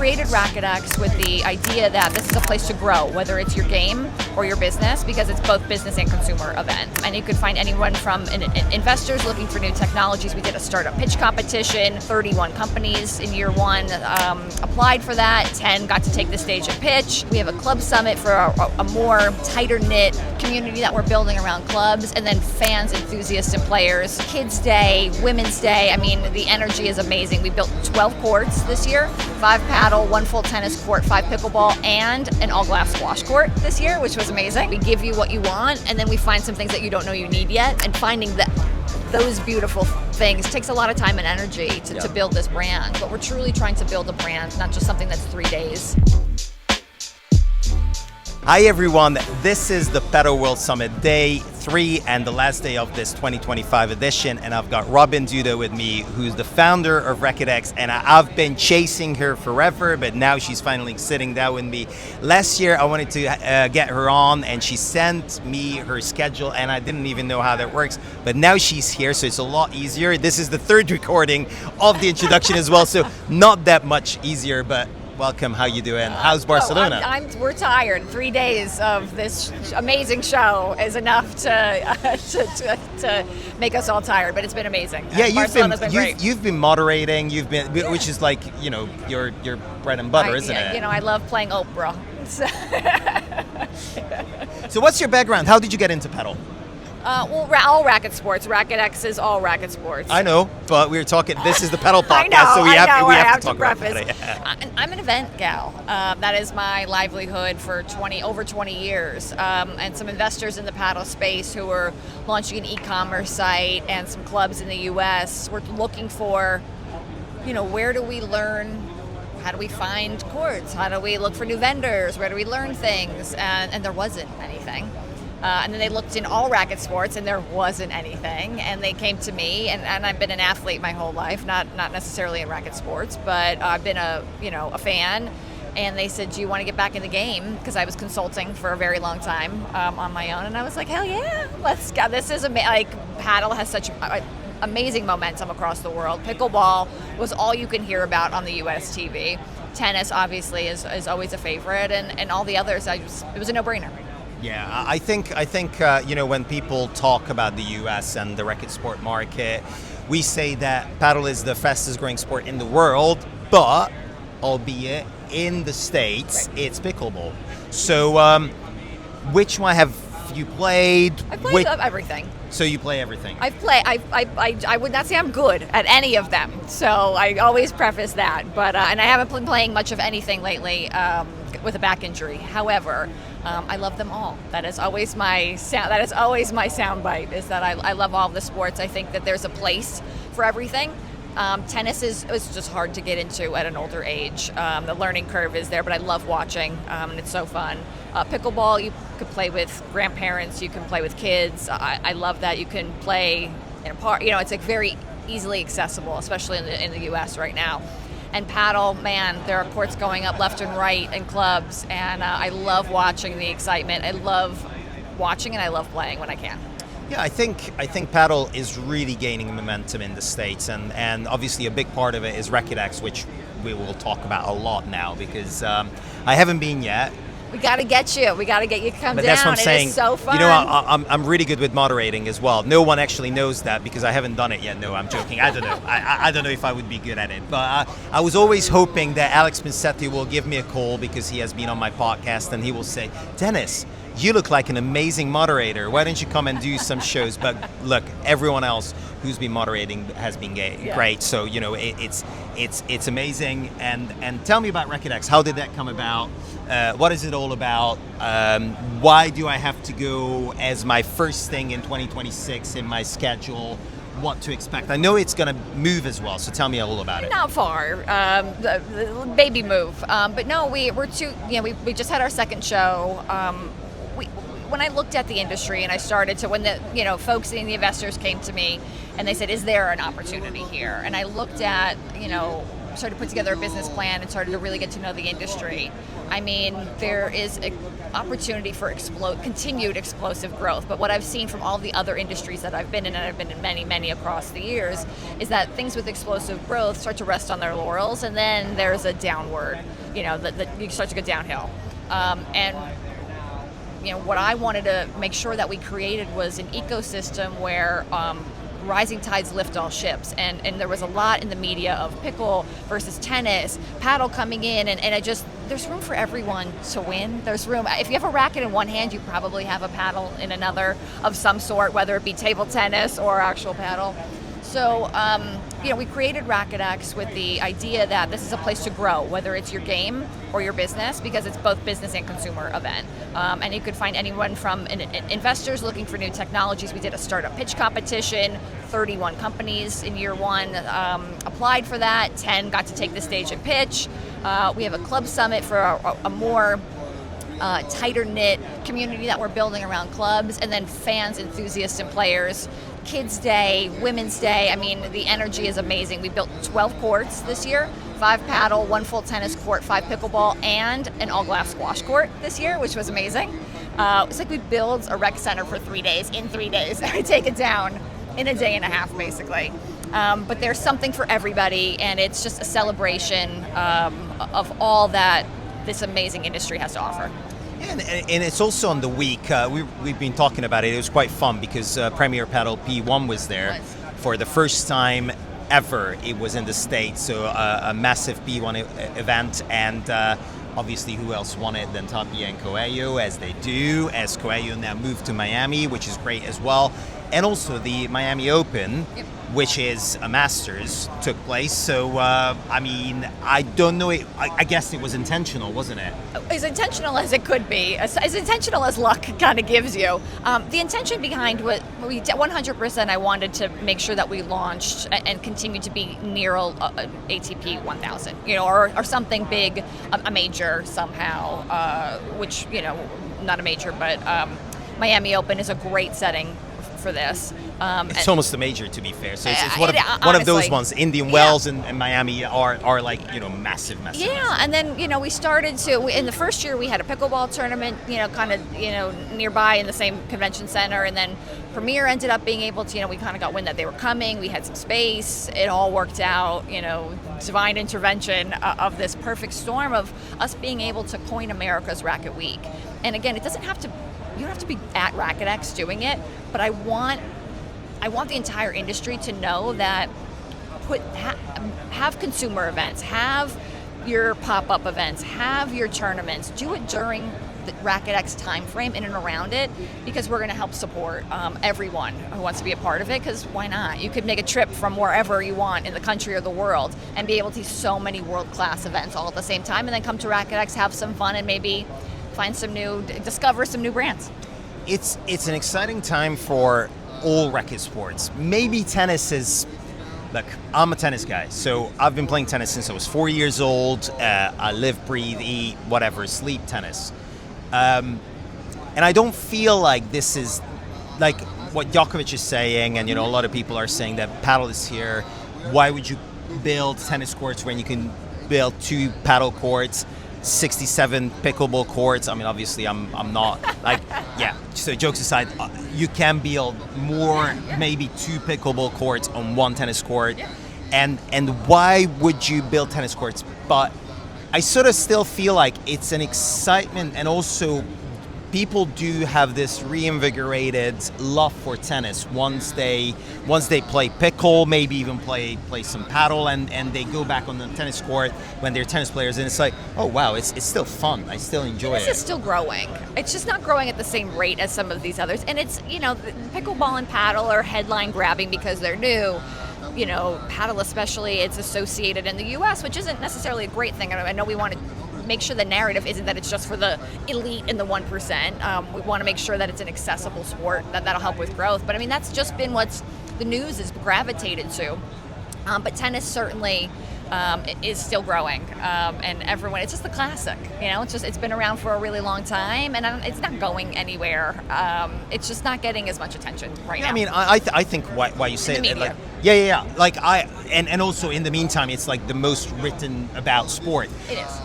created RacquetX with the idea that this is a place to grow, whether it's your game or your business, because it's both business and consumer event. And you could find anyone from investors looking for new technologies. We did a startup pitch competition. 31 companies in year one applied for that. 10 got to take the stage and pitch. We have a club summit for a more tighter-knit community that we're building around clubs, and then fans, enthusiasts, and players. Kids Day, Women's Day. I mean, the energy is amazing. We built 12 courts this year, 5 paddle, 1 full tennis court, 5 pickleball, and an all-glass squash court this year, which was amazing. We give you what you want, and then we find some things that you don't know you need yet, and finding those beautiful things takes a lot of time and energy to build this brand. But we're truly trying to build a brand, not just something that's 3 days. Hi everyone, this is the Padel World Summit Day 3 and the last day of this 2025 edition, and I've got Robyn Duda with me, who's the founder of RacquetX, and I've been chasing her forever, but now she's finally sitting down with me. Last year I wanted to get her on, and she sent me her schedule, and I didn't even know how that works, but now she's here, so it's a lot easier. This is the 3rd recording of the introduction as well, so not that much easier, but welcome. How you doing? How's Barcelona? We're tired. 3 days of this amazing show is enough to make us all tired, but it's been amazing. Yeah, you've been moderating. Which is like, you know, your bread and butter, isn't it? You know, I love playing Oprah. So what's your background? How did you get into padel? Well, all racket sports. RacquetX is all racket sports. I know, but we were talking. This is the Padel podcast, so we have to talk about it. I'm an event gal. That is my livelihood for over 20 years. And some investors in the paddle space who are launching an e-commerce site, and some clubs in the U.S. We're looking for, you know, where do we learn? How do we find courts? How do we look for new vendors? Where do we learn things? And there wasn't anything. And then they looked in all racket sports, and there wasn't anything. And they came to me, and I've been an athlete my whole life, not necessarily in racket sports, but I've been a fan. And they said, "Do you want to get back in the game?" Because I was consulting for a very long time on my own, and I was like, "Hell yeah, let's go!" This is padel has such amazing momentum across the world. Pickleball was all you can hear about on the U.S. TV. Tennis, obviously, is always a favorite, and all the others, it was a no-brainer. Yeah, I think you know, when people talk about the U.S. and the racket sport market, we say that padel is the fastest growing sport in the world, but albeit in the States, it's pickleball. So, which one have you played? I've played everything. So you play everything? I would not say I'm good at any of them. So I always preface that. But and I haven't been playing much of anything lately with a back injury. However, I love them all. That is always my sound. That is always my soundbite. Is that I love all the sports. I think that there's a place for everything. Tennis is just hard to get into at an older age. The learning curve is there, but I love watching, and it's so fun. Pickleball, you could play with grandparents, you can play with kids. I love that. You can play in a park. You know, it's like very easily accessible, especially in the U.S. right now. And paddle, man, there are courts going up left and right in clubs, and I love watching the excitement. I love watching, and I love playing when I can. Yeah, I think padel is really gaining momentum in the States, and obviously a big part of it is RacquetX, which we will talk about a lot now, because I haven't been yet. We got to get you. We got to get you to come but down. That's what I'm saying. It is so fun. You know, I'm really good with moderating as well. No one actually knows that because I haven't done it yet. No, I'm joking. I don't know. I don't know if I would be good at it. But I was always hoping that Alex Pinsetti will give me a call, because he has been on my podcast, and he will say, "Dennis, you look like an amazing moderator. Why don't you come and do some shows?" But look, everyone else who's been moderating has been great. So, you know, it's amazing. And tell me about RacquetX. How did that come about? What is it all about? Why do I have to go as my first thing in 2026 in my schedule? What to expect? I know it's going to move as well, so tell me a little about it. Not far, the baby move, but no, we're too. You know, we just had our second show. When I looked at the industry and I started to, when the folks and the investors came to me and they said, "Is there an opportunity here?" And I looked at started to put together a business plan and started to really get to know the industry, I mean, there is an opportunity for continued explosive growth. But what I've seen from all the other industries that I've been in, and I've been in many, many across the years, is that things with explosive growth start to rest on their laurels, and then there's a downward, you start to go downhill. And what I wanted to make sure that we created was an ecosystem where rising tides lift all ships, and there was a lot in the media of pickle versus tennis, paddle coming in, and there's room for everyone to win. There's room. If you have a racket in one hand, you probably have a paddle in another of some sort, whether it be table tennis or actual paddle. So, we created RacquetX with the idea that this is a place to grow, whether it's your game or your business, because it's both business and consumer event. And you could find anyone from investors looking for new technologies. We did a startup pitch competition. 31 companies in year one applied for that. 10 got to take the stage and pitch. We have a club summit for a more tighter knit community that we're building around clubs, and then fans, enthusiasts, and players. Kids Day, Women's Day, I mean, the energy is amazing. We built 12 courts this year, 5 paddle, 1 full tennis court, 5 pickleball, and an all-glass squash court this year, which was amazing. It's like we build a rec center for 3 days, in 3 days, and we take it down in a day and a half, basically. But there's something for everybody, and it's just a celebration of all that this amazing industry has to offer. And it's also on the week. We've been talking about it. It was quite fun because Premier Padel P1 was there for the first time ever. It was in the States, so a massive P1 event. And obviously, who else won it than Tapia and Coelho, as they do, as Coelho now moved to Miami, which is great as well. And also the Miami Open, which is a Masters, took place. So, I don't know. I guess it was intentional, wasn't it? As intentional as it could be, as intentional as luck kind of gives you. The intention behind what we did, 100%, I wanted to make sure that we launched and continue to be near ATP 1000, or something big, a major somehow, which, not a major, but Miami Open is a great setting for this. It's almost a major, to be fair. So it's one of those ones. Indian Wells and Miami are like, massive. Yeah, and then, we started to, in the first year we had a pickleball tournament, kind of, nearby in the same convention center, and then Premier ended up being able to, we kind of got wind that they were coming, we had some space, it all worked out, divine intervention of this perfect storm of us being able to coin America's Racquet Week. And again, you don't have to be at RacquetX doing it, but I want the entire industry to know that have consumer events, have your pop-up events, have your tournaments, do it during the RacquetX time frame in and around it, because we're going to help support everyone who wants to be a part of it, because why not? You could make a trip from wherever you want in the country or the world and be able to see so many world-class events all at the same time, and then come to RacquetX, have some fun, and maybe discover some new brands. It's an exciting time for all racket sports. Maybe tennis is, look, I'm a tennis guy, so I've been playing tennis since I was 4 years old. I live, breathe, eat, whatever, sleep tennis. And I don't feel like this is, like what Djokovic is saying, and a lot of people are saying that paddle is here. Why would you build tennis courts when you can build 2 paddle courts, 67 pickleball courts? I mean, obviously, I'm not like, yeah. So jokes aside, you can build more, maybe 2 pickleball courts on 1 tennis court, and why would you build tennis courts? But I sort of still feel like it's an excitement, and also people do have this reinvigorated love for tennis once they play pickle, maybe even play some paddle, and they go back on the tennis court when they're tennis players, and it's like, oh wow, it's still fun. I still enjoy it. This is still growing. It's just not growing at the same rate as some of these others, and it's pickleball and paddle are headline grabbing because they're new. Paddle especially, it's associated in the U.S., which isn't necessarily a great thing. I know we want to make sure the narrative isn't that it's just for the elite and the 1%. We want to make sure that it's an accessible sport, that'll help with growth. But I mean, that's just been what's the news has gravitated to. But tennis certainly is still growing, and everyone. It's just the classic, it's been around for a really long time, and it's not going anywhere. It's just not getting as much attention right now. I mean, I think why you say it, like, yeah. Like and also in the meantime, it's like the most written about sport. It is.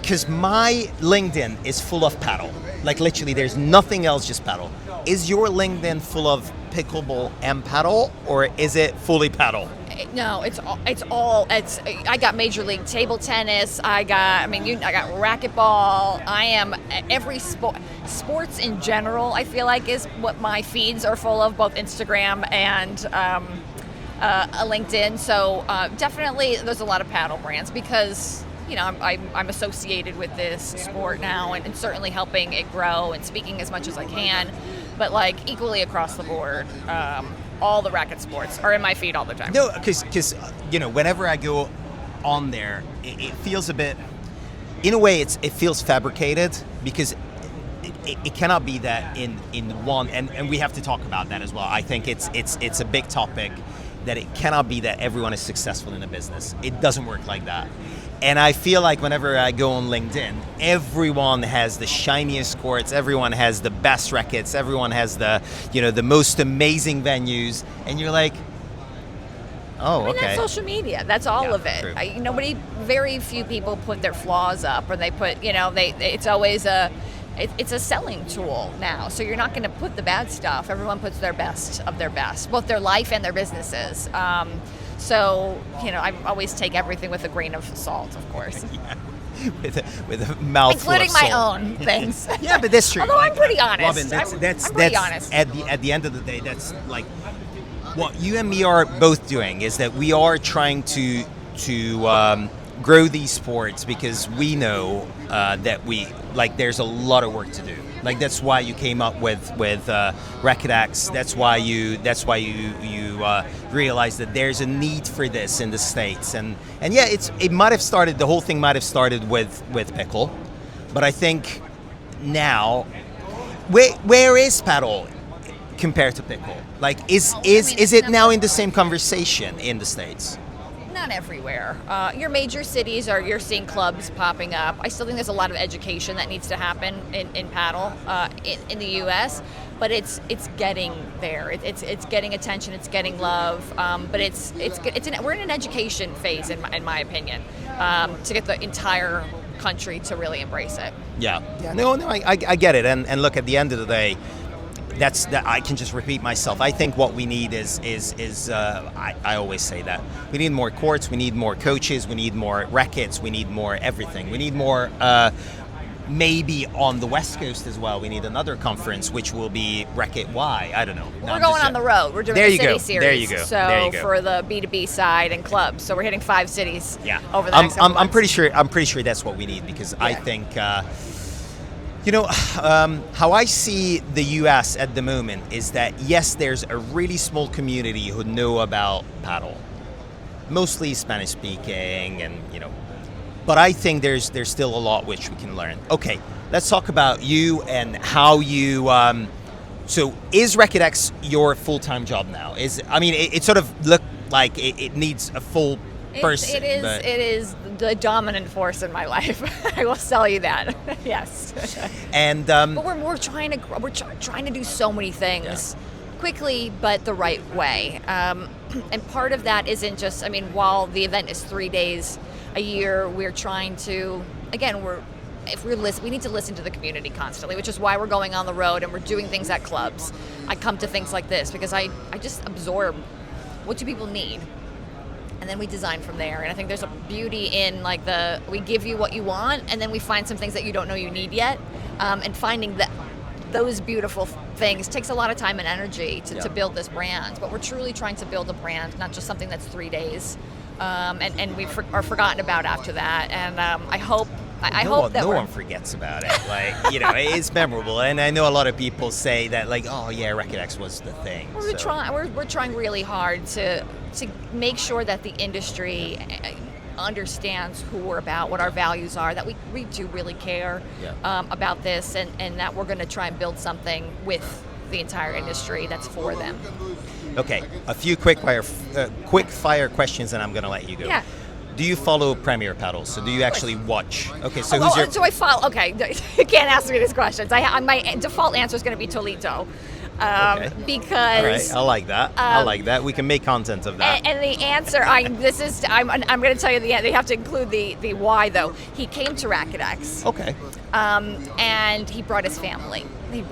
Because my LinkedIn is full of paddle. Like literally, there's nothing else, just paddle. Is your LinkedIn full of pickleball and paddle, or is it fully paddle? No, it's all. I got Major League Table Tennis. I got racquetball. I am every sports in general. I feel like is what my feeds are full of, both Instagram and a LinkedIn. So definitely, there's a lot of paddle brands because I'm associated with this sport now, and certainly helping it grow and speaking as much as I can. But like equally across the board, all the racket sports are in my feed all the time. No, because whenever I go on there, it feels a bit, in a way, it feels fabricated because it cannot be that in one, and we have to talk about that as well. I think it's a big topic that it cannot be that everyone is successful in a business. It doesn't work like that. And I feel like whenever I go on LinkedIn, everyone has the shiniest courts, everyone has the best rackets, everyone has the most amazing venues, and you're like, oh, okay. That's social media. That's all of it. True. Very few people put their flaws up, or they put, it's always it's a selling tool now. So you're not going to put the bad stuff. Everyone puts their best of their best, both their life and their businesses. So, I always take everything with a grain of salt, of course. Yeah. With a mouthful including of salt. my own things. Yeah, but that's true. Although I'm pretty honest. Robyn, I'm pretty honest. At the end of the day, that's like what you and me are both doing is that we are trying to grow these sports because we know that there's a lot of work to do. Like that's why you came up with RacquetX. That's why you realized that there's a need for this in the States. And yeah, it might have started. The whole thing might have started with pickle, but I think now, where is paddle compared to pickle? Like is it now in the same conversation in the States? Not everywhere. Your major cities you're seeing clubs popping up. I still think there's a lot of education that needs to happen in paddle in the U.S., but it's getting there. It's getting attention. It's getting love. But we're in an education phase in my opinion to get the entire country to really embrace it. Yeah. No, I get it. And look, at the end of the day, that I can just repeat myself. I think what we need is I always say that we need more courts, we need more coaches, we need more rackets, we need more everything. We need more. Maybe on the West Coast as well, we need another conference, which will be Racquet Y. I don't know. We're going on the road. We're doing a city series. There you go. So for the B2B side and clubs, so we're hitting 5 cities. Over the next couple months. I'm pretty sure that's what we need because I think. How I see the U.S. at the moment is that, yes, there's a really small community who know about paddle, mostly Spanish-speaking, but I think there's still a lot which we can learn. Okay, let's talk about you and how you. So, is RacquetX your full-time job now? It sort of looked like it needs a full person. It is the dominant force in my life. I will tell you that. Yes. And but we're trying to do so many things quickly, but the right way. And part of that isn't just. While the event is 3 days a year, we're trying to. Again, we need to listen to the community constantly, which is why we're going on the road and we're doing things at clubs. I come to things like this because I just absorb what do people need. And then we design from there. And I think there's a beauty in we give you what you want, and then we find some things that you don't know you need yet. And finding those beautiful things takes a lot of time and energy to build this brand. But we're truly trying to build a brand, not just something that's 3 days. And we are forgotten about after that. And I hope that no one forgets about it. It's memorable, and I know a lot of people say that, RacquetX was the thing. We're trying really hard to make sure that the industry understands who we're about, what our values are, that we do really care about this, and that we're going to try and build something with the entire industry that's for them. Okay, a few quick fire questions, and I'm gonna let you go. Yeah. Do you follow Premier Padel? So do you actually watch? Okay, so who's your? Do I follow? Okay, you can't ask me these questions. My default answer is going to be Tolito. Okay. Because All right, I like that. I like that. We can make content of that. and the answer, I'm going to tell you they have to include the why though. He came to RacquetX. Okay. And he brought his family. And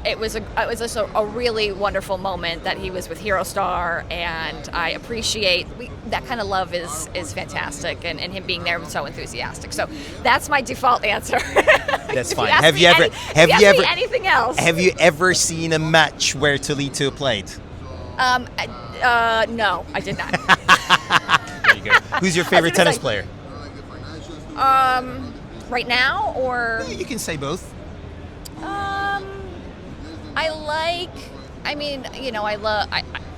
it was just a really wonderful moment that he was with Hero Star, and I appreciate that kind of love is fantastic, and him being there was so enthusiastic. So that's my default answer. That's fine. Have you ever anything else? Have you ever seen a match where Tolito played? No, I did not. There you go. Who's your favorite tennis player? Right now, or Yeah, you can say both.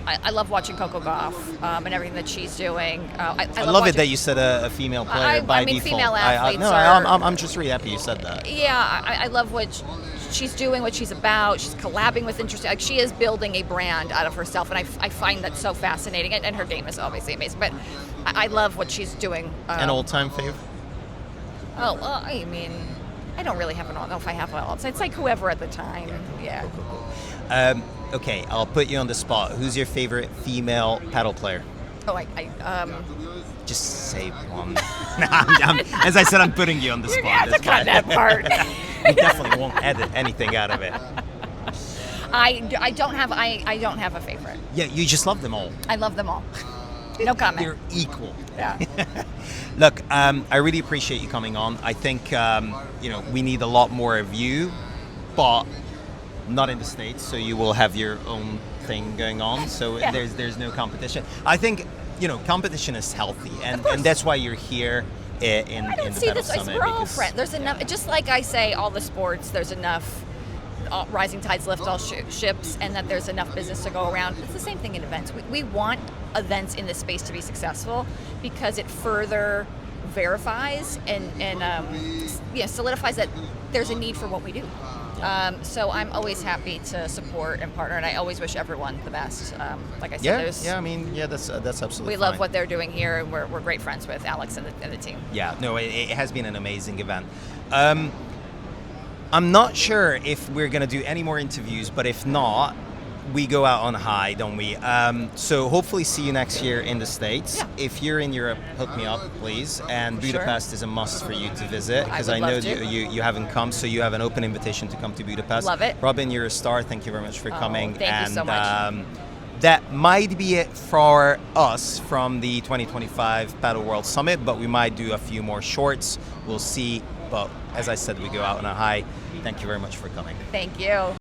I love watching Coco Gauff and everything that she's doing. I love it that you said a female player by default. Female athletes I'm just really happy you said that. Yeah, I love what she's doing, what she's about. She's collabing with interesting. Like, she is building a brand out of herself, and I find that so fascinating. And her game is obviously amazing, but I love what she's doing. An all-time fave? Oh, well, I mean, I don't really have I don't know if I have one. It's like whoever at the time. Yeah. Cool. Okay, I'll put you on the spot. Who's your favorite female paddle player? Oh, Just say one. As I said, I'm putting you on the spot. You have to cut that part. We definitely won't edit anything out of it. I don't have a favorite. Yeah, you just love them all. I love them all. No comment. They're equal. Yeah. Look, I really appreciate you coming on. I think we need a lot more of you, but not in the States. So you will have your own thing going on. So Yeah. there's no competition. I think competition is healthy, and that's why you're here in I don't the see Padel this as Summit. we're all because- friends. There's enough. Just like I say, all the sports, there's enough. Rising tides lift all ships, and that there's enough business to go around. It's the same thing in events. We want events in this space to be successful because it further verifies and solidifies that there's a need for what we do. So I'm always happy to support and partner, and I always wish everyone the best. Like I said, that's absolutely we fine. love what they're doing here, and we're great friends with Alex and the team. Yeah, no, it has been an amazing event. I'm not sure if we're going to do any more interviews, but if not, we go out on high, don't we? So hopefully see you next year in the States. Yeah. If you're in Europe, hook me up, please. And Budapest is a must for you to visit, because I would know love to. you haven't come, so you have an open invitation to come to Budapest. Love it. Robyn, you're a star. Thank you very much for coming. Thank you so much. That might be it for us from the 2025 Padel World Summit, but we might do a few more shorts. We'll see. But as I said, we go out on a high. Thank you very much for coming. Thank you.